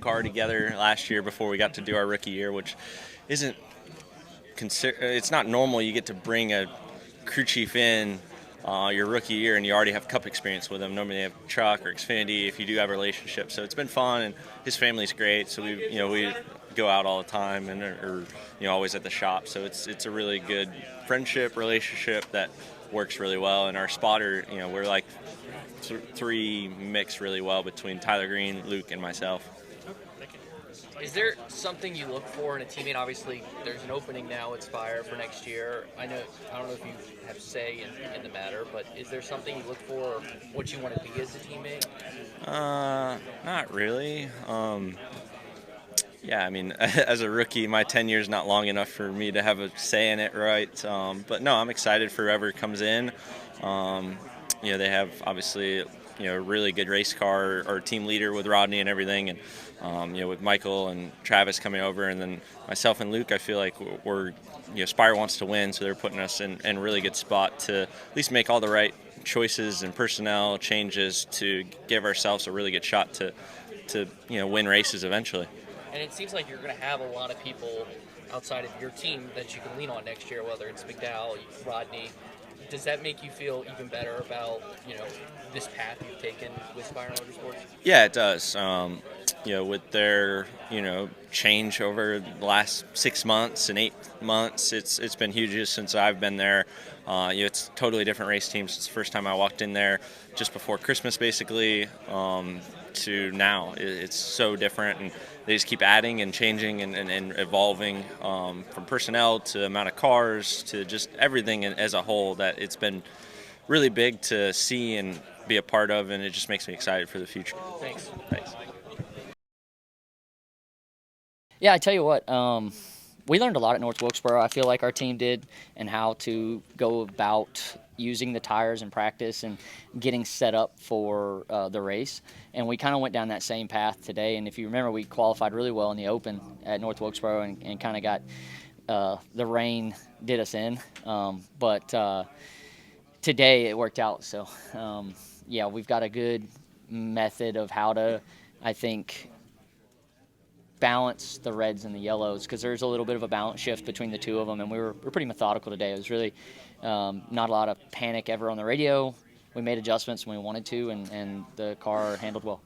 car together last year before we got to do our rookie year, which isn't it's not normal. You get to bring a crew chief in your rookie year and you already have cup experience with them. Normally they have truck or Xfinity if you do have a relationship. So it's been fun, and his family's great. So we go out all the time and are always at the shop. So it's a really good friendship relationship that works really well. And our spotter, we're like three mix really well between Tyler Green, Luke, and myself. Is there something you look for in a teammate? Obviously, there's an opening now at Spire for next year. I don't know if you have say in the matter, but is there something you look for, or what you want to be as a teammate? Not really. Yeah, I mean, as a rookie, my tenure is not long enough for me to have a say in it, right? But no, I'm excited for whoever comes in. They have obviously a really good race car or team leader with Rodney and everything, and with Michael and Travis coming over, and then myself and Luke, I feel like we're Spire wants to win, so they're putting us in a really good spot to at least make all the right choices and personnel changes to give ourselves a really good shot to win races eventually. And it seems like you're going to have a lot of people outside of your team that you can lean on next year, whether it's McDowell, Rodney. Does that make you feel even better about this path you've taken with Spire Motorsports? Yeah, it does. With their change over the last 6 months and 8 months, it's been huge just since I've been there. It's a totally different race team since the first time I walked in there, just before Christmas, basically, to now. It's so different, and they just keep adding and changing and evolving from personnel to amount of cars to just everything as a whole. That it's been really big to see and be a part of, and it just makes me excited for the future. Thanks. Yeah, I tell you what, we learned a lot at North Wilkesboro. I feel like our team did, and how to go about using the tires in practice and getting set up for the race. And we kind of went down that same path today. And if you remember, we qualified really well in the Open at North Wilkesboro and kind of got the rain did us in. But today it worked out. So, we've got a good method of how to, I think, balance the reds and the yellows, because there's a little bit of a balance shift between the two of them, and we're pretty methodical today. It was really not a lot of panic ever on the radio. We made adjustments when we wanted to, and the car handled well.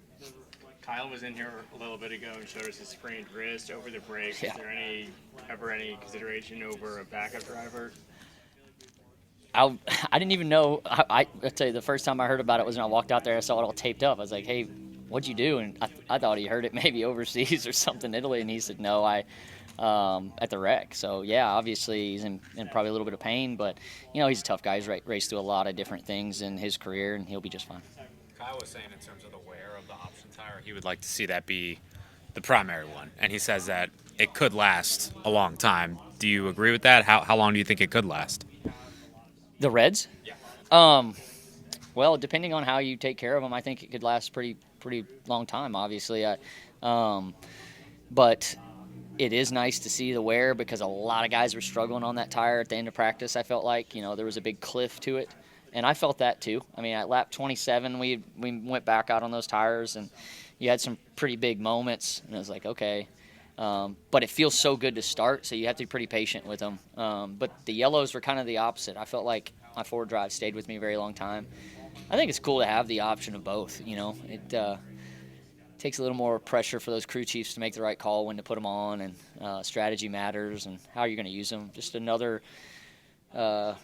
Kyle was in here a little bit ago and showed us his sprained wrist over the break. Yeah. Is there any consideration over a backup driver? I didn't even know. I tell you, the first time I heard about it was when I walked out there. I saw it all taped up. I was like, hey, what'd you do? And I thought he heard it maybe overseas or something, Italy. And he said, no, at the wreck. So, yeah, obviously he's in probably a little bit of pain. But, he's a tough guy. He's raced through a lot of different things in his career, and he'll be just fine. Kyle was saying in terms of the wear of the option tire, he would like to see that be the primary one. And he says that it could last a long time. Do you agree with that? How long do you think it could last? The Reds? Yeah. Well, depending on how you take care of them, I think it could last pretty long time, obviously. But it is nice to see the wear, because a lot of guys were struggling on that tire at the end of practice. I felt like, there was a big cliff to it, and I felt that too. I mean, at lap 27, we went back out on those tires, and you had some pretty big moments, and I was like, okay. But it feels so good to start, so you have to be pretty patient with them. But the yellows were kind of the opposite. I felt like my forward drive stayed with me a very long time. I think it's cool to have the option of both. It takes a little more pressure for those crew chiefs to make the right call when to put them on, and strategy matters and how you're going to use them. Just another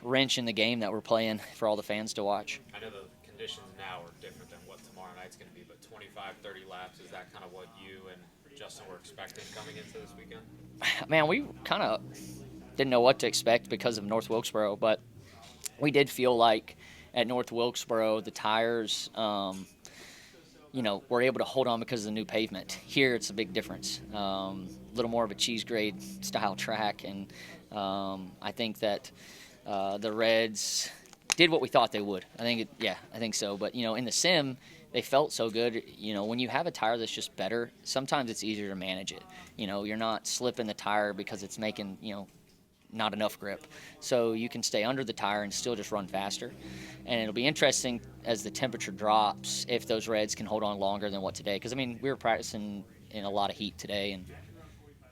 wrench in the game that we're playing for all the fans to watch. I know the conditions now are different than what tomorrow night's going to be, but 25, 30 laps, is that kind of what you and Justin were expecting coming into this weekend? Man, we kind of didn't know what to expect because of North Wilkesboro, but we did feel like at North Wilkesboro the tires, were able to hold on because of the new pavement. Here it's a big difference. A little more of a cheese grade style track, and I think that the Reds did what we thought they would. I think so. But, in the sim, they felt so good. When you have a tire that's just better, sometimes it's easier to manage it. You're not slipping the tire because it's making, not enough grip. So you can stay under the tire and still just run faster. And it'll be interesting as the temperature drops if those Reds can hold on longer than what today. Because, we were practicing in a lot of heat today, and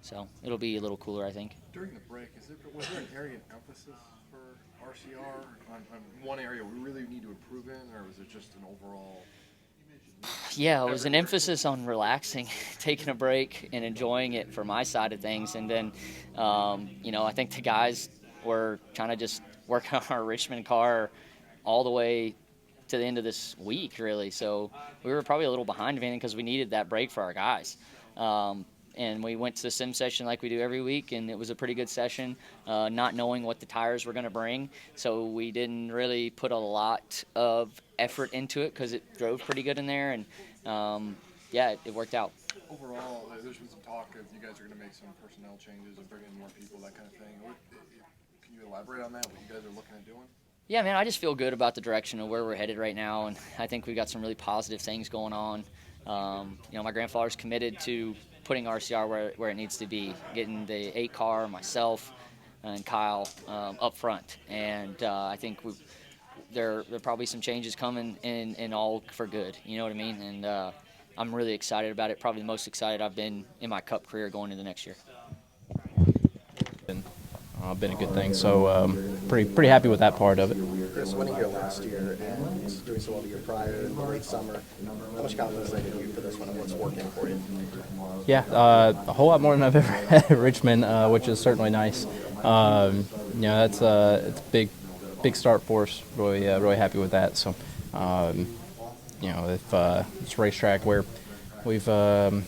so it'll be a little cooler, I think. During the break, was there an area of emphasis for RCR on one area we really need to improve in, or was it just an overall? Yeah, it was an emphasis on relaxing, taking a break, and enjoying it for my side of things. And then, I think the guys were trying to just work on our Richmond car all the way to the end of this week, really. So we were probably a little behind of anything because we needed that break for our guys. And we went to the sim session like we do every week, and it was a pretty good session, not knowing what the tires were going to bring. So we didn't really put a lot of effort into it because it drove pretty good in there, and it worked out. Overall, there's been some talk of you guys are going to make some personnel changes and bring in more people, that kind of thing. Can you elaborate on that, what you guys are looking at doing? Yeah, man, I just feel good about the direction of where we're headed right now, and I think we've got some really positive things going on. My grandfather's committed to putting RCR where it needs to be, getting the 8 car, myself, and Kyle up front. And I think there are probably some changes coming in all for good. You know what I mean? And I'm really excited about it. Probably the most excited I've been in my Cup career going into next year. Been a good thing, so pretty happy with that part of it. Chris, winning here last year and doing so well the year prior in the late summer, how much confidence does that give you for this one and what's working for you? Yeah, a whole lot more than I've ever had at Richmond, which is certainly nice. That's it's a big start for us. Really happy with that. So, if it's a racetrack where we've had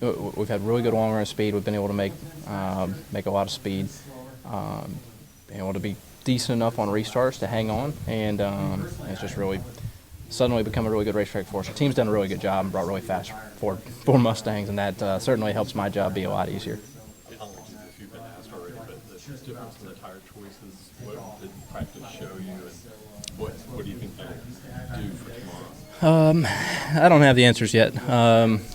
really good long run speed, we've been able to make a lot of speed. Being able to be decent enough on restarts to hang on, and it's just really suddenly become a really good racetrack for us. The team's done a really good job and brought really fast for Mustangs, and that certainly helps my job be a lot easier. If you've been asked already, but the difference in the tire choices, what did practice show you, and what do you think they'll do for tomorrow? I don't have the answers yet.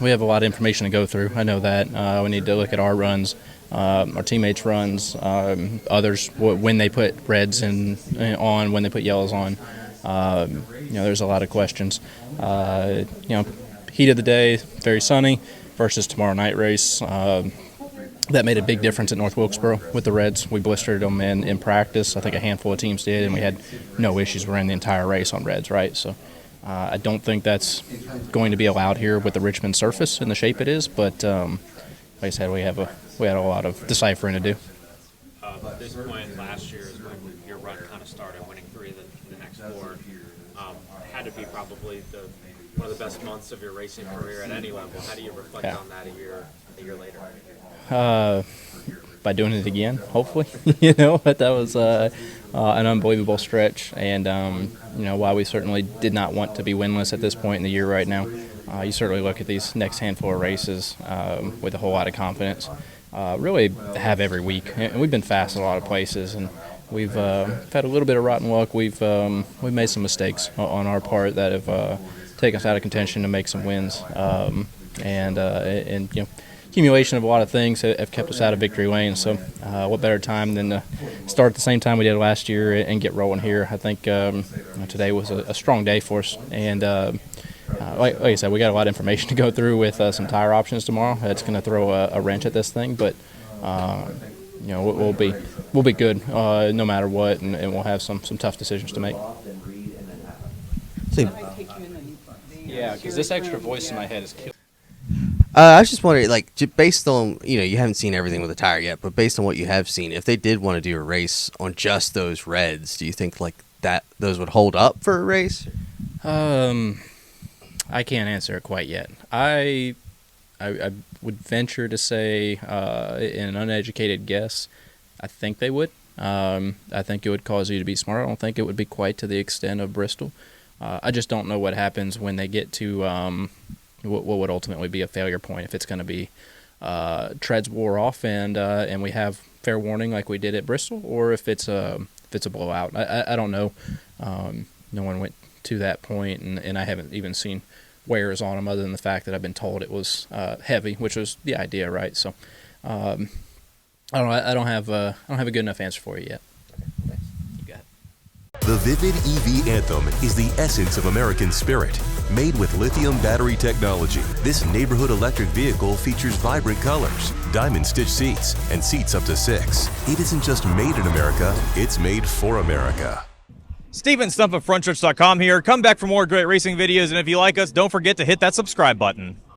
We have a lot of information to go through. I know that. We need to look at our runs, our teammates' runs, others, when they put reds on, when they put yellows on. There's a lot of questions. Heat of the day, very sunny, versus tomorrow night race. That made a big difference at North Wilkesboro with the reds. We blistered them in practice. I think a handful of teams did, and we had no issues running the entire race on reds, right? So I don't think that's going to be allowed here with the Richmond surface and the shape it is, but like I said, we had a lot of deciphering to do. At this point last year is when your run kind of started, winning 3 of the next 4. Had to be probably one of the best months of your racing career at any level. How do you reflect on that a year later? By doing it again, hopefully. But that was an unbelievable stretch, and while we certainly did not want to be winless at this point in the year right now, you certainly look at these next handful of races with a whole lot of confidence. Really have every week, and we've been fast in a lot of places, and we've had a little bit of rotten luck. We've made some mistakes on our part that have taken us out of contention to make some wins, and accumulation of a lot of things have kept us out of victory lane. So what better time than to start at the same time we did last year and get rolling here. I think today was a strong day for us, and like I said, we got a lot of information to go through with some tire options tomorrow. It's going to throw a wrench at this thing, but we'll be good no matter what, and we'll have some tough decisions to make. Yeah, because this extra voice in my head is killing. I was just wondering, based on, you haven't seen everything with the tire yet, but based on what you have seen, if they did want to do a race on just those reds, do you think that those would hold up for a race? I can't answer it quite yet. I would venture to say, in an uneducated guess, I think they would. I think it would cause you to be smart. I don't think it would be quite to the extent of Bristol. I just don't know what happens when they get to what would ultimately be a failure point. If it's going to be treads wore off and we have fair warning like we did at Bristol, or if it's a blowout. I don't know. No one went to that point, and I haven't even seen wears on them other than the fact that I've been told it was heavy, which was the idea, right? So I don't have a good enough answer for you yet. The The Vivid EV Anthem is the essence of American spirit. Made with lithium battery technology, this neighborhood electric vehicle features vibrant colors, diamond stitch seats, and seats up to 6. It isn't just made in America, it's made for America. Steven Stump of Frontstretch.com here. Come back for more great racing videos, and if you like us, don't forget to hit that subscribe button.